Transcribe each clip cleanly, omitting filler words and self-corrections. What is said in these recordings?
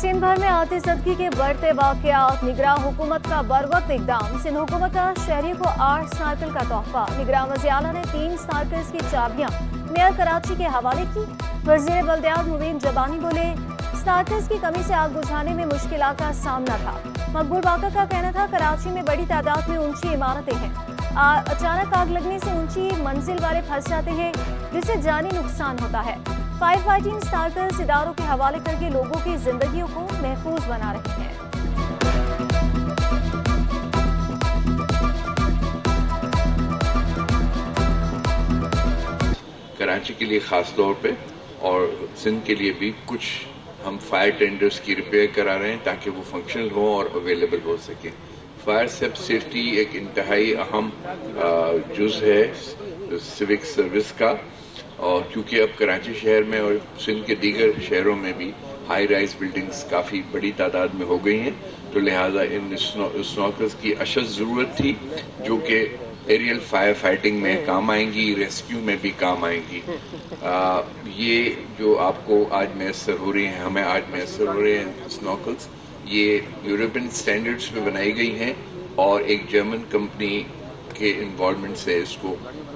सिंध भर में आतिशबाजी के बढ़ते वाकयात, निगरान हुकूमत का बरवक्त इकदाम। सिंध हुकूमत का शहरियों को 8 स्नार्कल का तोहफा। निगरान वज़ीर-ए-आला ने 3 स्नार्कल्स की चाबियां मेयर कराची के हवाले की। वज़ीर बल्दियात मुबीन जबानी बोले, स्नार्कल्स की कमी से आग बुझाने में मुश्किलात का सामना था। मकबूल बाकर का कहना था, कराची में बड़ी तादाद में ऊंची इमारतें हैं, अचानक आग लगने से ऊंची मंजिल वाले फंस जाते हैं, जिससे जानी नुकसान होता है। फायर फाइटिंग स्नार्कल्स इदारों के हवाले करके लोगों की जिंदगियों को महफूज बना रहे हैं। कराची के लिए ख़ास तौर पे और सिंध के लिए भी कुछ हम फायर टेंडर्स की रिपेयर करा रहे हैं ताकि वो फंक्शनल हो और अवेलेबल हो सके। फायर सेफ्टी एक इंतहाई अहम जुज़ है सिविक सर्विस का, और क्योंकि अब कराची शहर में और सिंध के दीगर शहरों में भी हाई राइज बिल्डिंग्स काफ़ी बड़ी तादाद में हो गई हैं, तो लिहाजा इन स्नॉकर्स की अशद ज़रूरत थी, जो कि एरियल फायर फाइटिंग में काम आएंगी, रेस्क्यू में भी काम आएंगी। ये जो आपको आज मैसर हो रही हैं, हमें आज मैसर हो रहे हैं स्नॉकल्स, ये यूरोपियन स्टैंडर्ड्स पे बनाई गई हैं और एक जर्मन कंपनी के इन्वॉल्वमेंट से इसको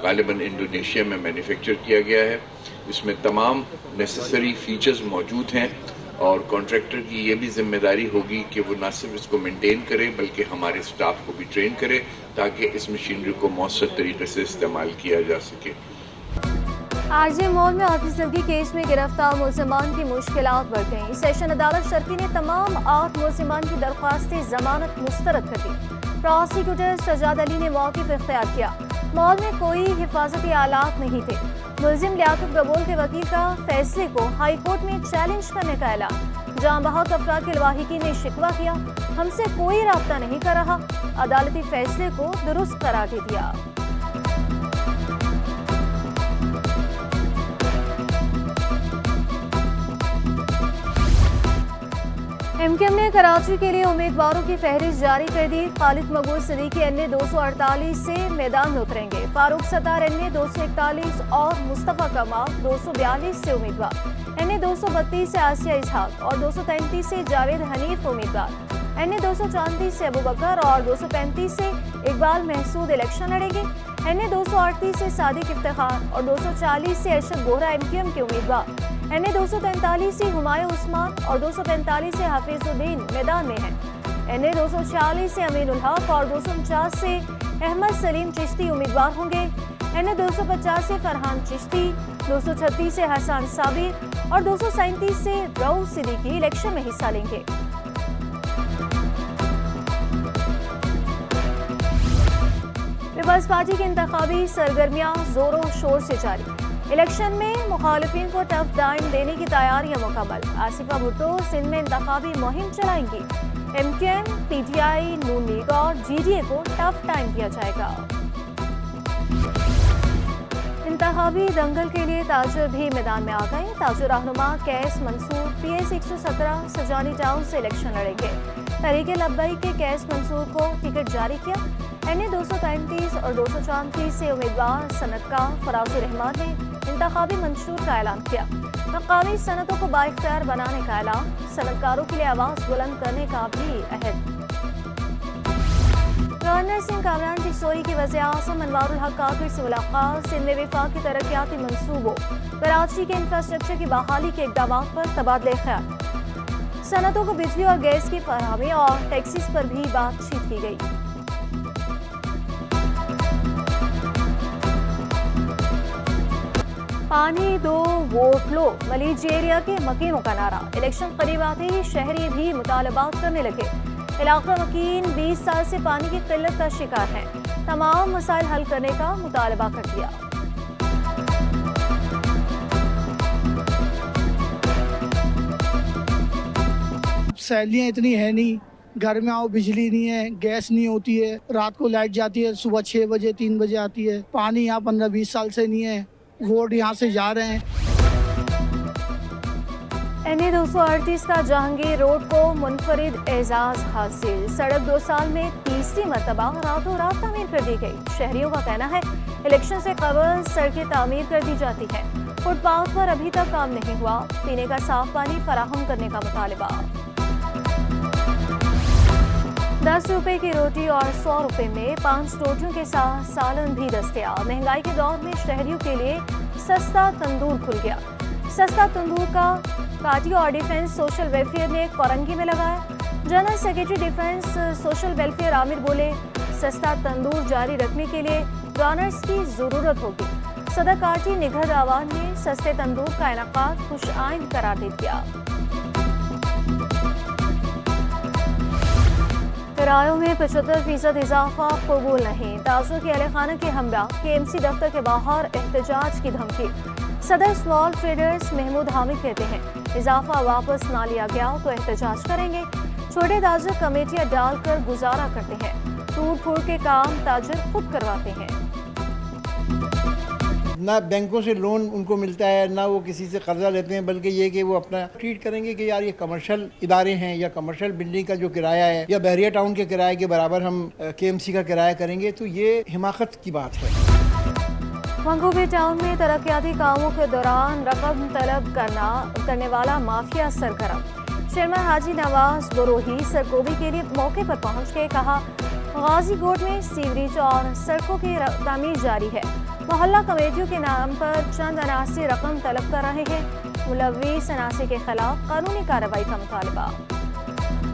गालिबन इंडोनेशिया में मैन्युफैक्चर किया गया है। इसमें तमाम नेसेसरी फीचर्स मौजूद हैं और कॉन्ट्रैक्टर की ये भी जिम्मेदारी होगी कि वो न सिर्फ इसको मेंटेन करे बल्कि हमारे स्टाफ को भी ट्रेन करे ताकि इस मशीनरी को मौसर तरीके से इस्तेमाल किया जा सके। आरजे मॉल में आतिशबाजी केस में गिरफ्तार मुलजिमान की मुश्किलात बढ़ गईं। सेशन अदालत शर्की ने तमाम 8 मुलजिमान की दरख्वास्तें जमानत मुस्तरद कर दी। प्रोसिक्यूटर सजाद अली ने मौक़िफ़ इख्तियार किया। मॉल में कोई हिफाजती आलात नहीं थे। मुलजिम लियाकत गबोल के वकील का फैसले को हाई कोर्ट में चैलेंज करने का ऐलान। जाँ बहक अफराद के लवाहिकी ने शिकवा किया, हमसे कोई राब्ता नहीं कर रहा। अदालती फैसले को दुरुस्त करार दे दिया। एमकेएम ने कराची के लिए उम्मीदवारों की फहरिस्त जारी कर दी। खालिद मकबूल सिद्दीकी एनए 248 से मैदान में उतरेंगे। फारूक सत्तार एनए 241 और मुस्तफ़ा कमाल 242 से उम्मीदवार। एनए 232 से आसिया इसहाक और 233 से जावेद हनीफ उम्मीदवार। एनए 234 से अबू बकर और 235 से इकबाल महसूद इलेक्शन लड़ेंगे। एनए 238 से सादिक इफ्तिखार और 240 से अरशद बोहरा एमकेएम के उम्मीदवार। एनए 243 से हुमायूं उस्मान और 245 से हाफिजुद्दीन मैदान में हैं। एनए 240 से अमीनुल हक और 249 से अहमद सलीम चिश्ती उम्मीदवार होंगे। एनए 250 से फरहान चिश्ती, 236 से हसन साबिर और 237 से रऊफ सिद्दीकी इलेक्शन में हिस्सा लेंगे। पीपल्स पार्टी की इंतखाबी सरगर्मियां जोरों शोर से जारी। इलेक्शन में मुखालिफिन को टफ टाइम देने की तैयारियां मुकम्मल। आसिफा भुट्टो सिंध में इंतखाबी मुहिम चलाएंगी। एमकेएम, पीटीआई, नून लीग और जीडीए को टफ टाइम दिया जाएगा। इंतखाबी दंगल के लिए ताजर भी मैदान में आ गए। ताजर रहनुमा कैस मंसूर पीएस 117 सजानी टाउन से इलेक्शन लड़ेंगे। तहरीक लब्बई के कैस मंसूर को टिकट जारी किया। एनए 233 और 234 से उम्मीदवार सनतकार फराजुर रहमान ने इंतखाबी मंशूर का ऐलान किया। मकामी सनतों को बाइख्तियार बनाने का ऐलान। सनतकारों के लिए आवाज बुलंद करने का भी अहद। गवर्नर सिंह कामरान टिक्सोई की वज़ीर-ए-आज़म अनवारुल हक कादिर से मुलाकात। सिंध में वफाकी तरक्याती मंसूबों, कराची के इंफ्रास्ट्रक्चर की बहाली के इक़दामात पर तबादले ख्याल। सनतों को बिजली और गैस की फराहमी और टैक्सीज पर भी बातचीत की गई। पानी दो वोट लो, मलीज एरिया के मकीनों का नारा। इलेक्शन करीब आते ही शहरी भी मुतालबात करने लगे। इलाका मकीन 20 साल से पानी की किल्लत का शिकार हैं। तमाम मसाइल हल करने का मुतालबा कर दिया। सैलियाँ इतनी है नहीं, घर में आओ बिजली नहीं है, गैस नहीं होती है, रात को लाइट जाती है, सुबह 6 बजे 3 बजे आती है। पानी यहाँ 15-20 साल से नहीं है। वोट यहाँ से जा रहे हैं। एनए 238 का जहांगीर रोड को मुनफरिद एजाज हासिल। सड़क 2 साल में तीसरी मरतबा रातों रात तामीर कर दी गई। शहरियों का कहना है इलेक्शन से कबल सड़कें तामीर कर दी जाती हैं। फुटपाथ पर अभी तक काम नहीं हुआ। पीने का साफ पानी फराहम करने का मुतालबा। 10 रुपए की रोटी और 100 रुपए में 5 रोटियों के साथ सालन भी दस्तयाब। महंगाई के दौर में शहरियों के लिए सस्ता तंदूर खुल गया। सस्ता तंदूर का पार्टी और डिफेंस सोशल वेलफेयर ने कोरंगी में लगाया। General secretary defence social welfare Aamir बोले, सस्ता तंदूर जारी रखने के लिए डोनर्स की जरूरत होगी। सदर काटी निगहत आवान ने सस्ते तंदूर का इनकाद खुश आइंद करार दे दिया। किरायों में 75% इजाफा कबूल नहीं। ताजों के अहले खाना के हमरा KMC दफ्तर के बाहर एहतजाज की धमकी। सदर स्मॉल ट्रेडर्स महमूद हामिद कहते हैं, इजाफा वापस ना लिया गया तो एहतजाज करेंगे। छोटे ताजर कमेटियां डालकर गुजारा करते हैं। टूट फूट के काम ताजर खुद करवाते हैं। ना बैंकों से लोन उनको मिलता है, ना वो किसी से कर्जा लेते हैं, बल्कि ये कि वो अपना ट्रीट करेंगे कि यार ये कमर्शियल इदारे हैं या कमर्शियल बिल्डिंग का जो किराया है या बहरिया टाउन के किराए के बराबर हम KMC का किराया करेंगे, तो ये हिमाकत की बात है। मंगूबी टाउन में तरक्याती कामों के दौरान रकम तलब करने वाला माफिया सरगर्म। चेयरमैन हाजी नवाज बरोही सरकोबी के लिए मौके पर पहुंच के कहा, गाजी गोड में सीवरेज और सड़कों की तामीर जारी है। मोहल्ला कमेटियों के नाम पर चंद अनासी रकम तलब कर रहे हैं। मुलव्विस अनासी के खिलाफ कानूनी कार्रवाई का मुतालबा।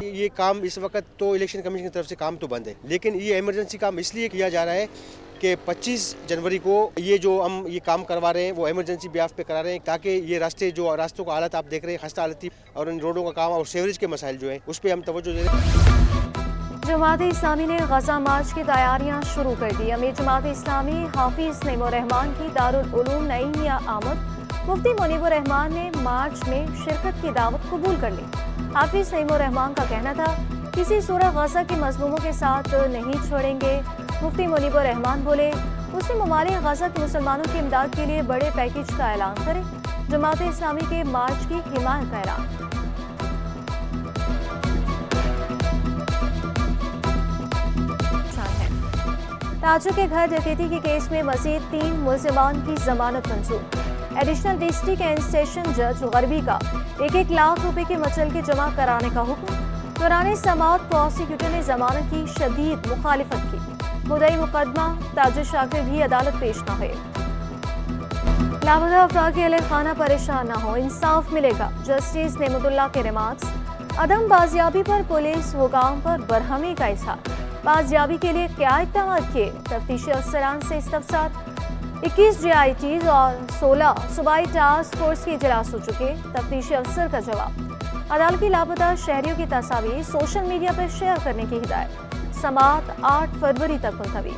ये काम इस वक्त तो इलेक्शन कमीशन की तरफ से काम तो बंद है, लेकिन ये इमरजेंसी काम इसलिए किया जा रहा है कि 25 जनवरी को ये जो हम ये काम करवा रहे हैं वो इमरजेंसी ब्याफ पे करा रहे हैं, ताकि ये रास्तों का हालत आप देख रहे हैं, खस्ता हालत थी, और इन रोडों का काम और सीवरेज के मसाइल जो हैं उस पर हम तवज्जो दे रहे हैं। जमात इस्लामी ने गजा मार्च की तैयारियां शुरू कर दी। अमीर जमात इस्लामी हाफिज नईमुर रहमान की दारुल उलूम नईम में आमद। मुफ्ती मुनीबुर रहमान ने मार्च में शिरकत की दावत कबूल कर ली। हाफिज नईमुर रहमान का कहना था, किसी सूरत गजा के मजलूमों के साथ नहीं छोड़ेंगे। मुफ्ती मुनीबुर रहमान बोले, मुस्लिम ममालिक गजा के मुसलमानों की इमदाद के लिए बड़े पैकेज का ऐलान करें। जमात इस्लामी के मार्च की हिमायत का ऐलान। ताजों के घर डकैती के केस में मजीद 3 मुलजिमान की जमानत मंजूर। एडिशनल डिस्ट्रिक्ट एंड सेशन जज गरबी का 1-1 लाख रुपए के मचलके जमा कराने का हुक्म। दौरान समाअत प्रोसिक्यूटर ने जमानत की शदीद मुखालिफत की। मुद्दई मुकदमा ताजर शाकिर भी अदालत पेश न हुए। लापता अफराद के अहले खाना परेशान न हो, इंसाफ मिलेगा। जस्टिस नेमतुल्लाह के रिमार्क्स। अदम बाजियाबी पर पुलिस हुकाम पर बरहमी का इजहार। बाजियाबी के लिए क्या इक़दाम किए? तफ्तीशी अफसरान से इस्तफसार। 21 JITs और 16 सूबाई टास्क फोर्स के इजलास हो चुके। तफ्तीशी अफसर का जवाब। अदालत की लापता शहरियों की तस्वीर सोशल मीडिया पर शेयर करने की हिदायत। समाअत 8 फरवरी तक मुलतवी।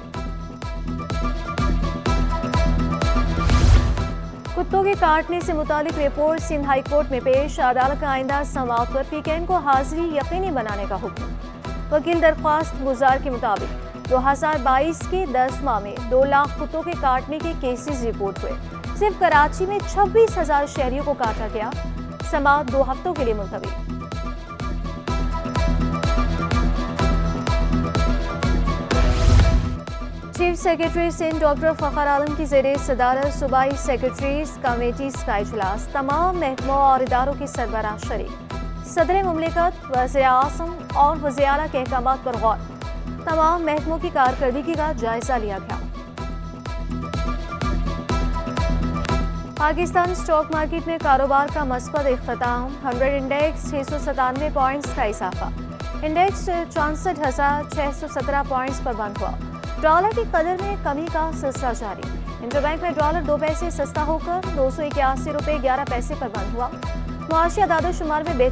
कुत्तों के काटने से मुतालिक रिपोर्ट सिंध हाई कोर्ट में पेश। अदालत का आइंदा समाअत पर फीकेन को हाजिरी यकीनी बनाने का हुक्म। वकील दरख्वास्त गुजार के मुताबिक 2022 के 10 माह में 2 लाख कुत्तों के काटने के केसेस रिपोर्ट हुए। सिर्फ कराची में 26,000 शहरियों को काटा गया। समाअत 2 हफ्तों के लिए मुलतवी। चीफ सेक्रेटरी सिंध डॉक्टर फखर आलम की ज़ेरे सदारत सूबाई सेक्रेटरीज कमेटीज का इजलास। तमाम महकमों और इदारों के सरबराह शरीक। सदर मुमलिकत, वज़ीर-ए-आज़म और वज़ीर आला के अहकामात पर गौर। तमाम महकमों की कारकर्दगी का जायजा लिया गया। पाकिस्तान स्टॉक मार्केट में कारोबार का मस्बत इख्तिताम। 100 इंडेक्स 697 पॉइंट्स का इजाफा। इंडेक्स 64,617 पॉइंट्स पर बंद हुआ। डॉलर की कदर में कमी का सिलसिला जारी। इंटरबैंक में डॉलर 2 पैसे सस्ता होकर 281 रुपये 11 पैसे पर बंद हुआ। मुआशी अदाद शुमार में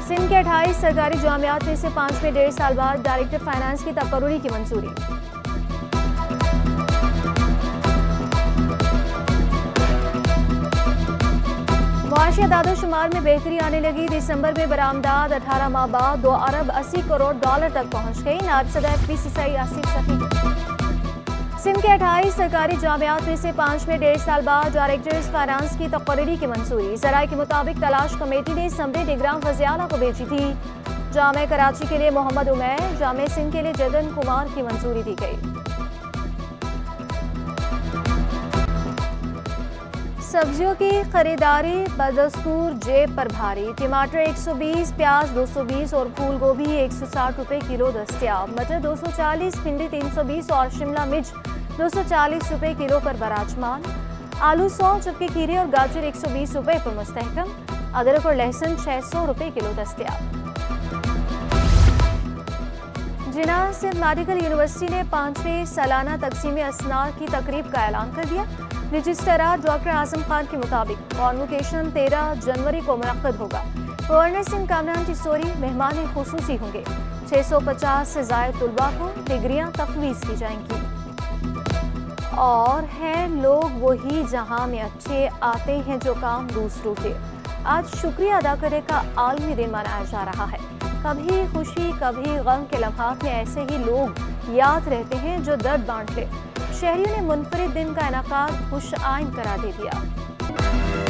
सिंध के 28 सरकारी जामियात में से 5 में 1.5 साल बाद डायरेक्टर फाइनेंस की तकर्रुरी की मंजूरी। मुआशी अदाद शुमार में बेहतरी आने लगी। दिसंबर में बरामदात 18 माह बाद 2 अरब 80 करोड़ डॉलर तक पहुंच गई। नायब सदर FPCCI आसिफ शफीक। सिंध के 28 सरकारी जामियात में से 5 में 1.5 साल बाद डायरेक्टर्स फाइनेंस की तकर्रुरी की मंजूरी। ज़राए के मुताबिक तलाश कमेटी ने समरी डिग्राम वज़ीर आला को भेजी थी। जामे कराची के लिए मोहम्मद उमैर, जामे सिंध के लिए जदन कुमार की मंजूरी दी गई। सब्जियों की खरीदारी बदस्तूर जेब पर भारी। टमाटर 120, प्याज 220 और फूल गोभी 160 रुपए किलो दस्तयाब। मटर 240, भिंडी 320 और शिमला मिर्च 240 रुपए किलो पर बराजमान। आलू 100 जबकि खीरे और गाजर 120 रुपए पर मुस्तहकम। अदरक और लहसुन 600 रुपए किलो दस्तयाब। जिनाह सिंध मेडिकल यूनिवर्सिटी ने 5वें सालाना तकसीम असनाद की तकरीब का ऐलान कर दिया। रजिस्ट्रार डॉक्टर आजम खान के मुताबिक कॉन्वोकेशन 13 जनवरी को मुनक्कद होगा। गवर्नर सिंह कामरान टिसोरी मेहमान खुसूसी होंगे। 650 से ज़ायद तुलबा को डिग्रियां तफवीज़ की जाएंगी। और हैं लोग वही जहां में अच्छे आते हैं जो काम दूसरों के। आज शुक्रिया अदा करने का आलमी दिन मनाया जा रहा है। कभी खुशी कभी गम के लम्हात में ऐसे ही लोग याद रहते हैं जो दर्द बांट ले। शहरियों ने मुनफरिद दिन का इनाकाद खुश आइन करार दे दिया।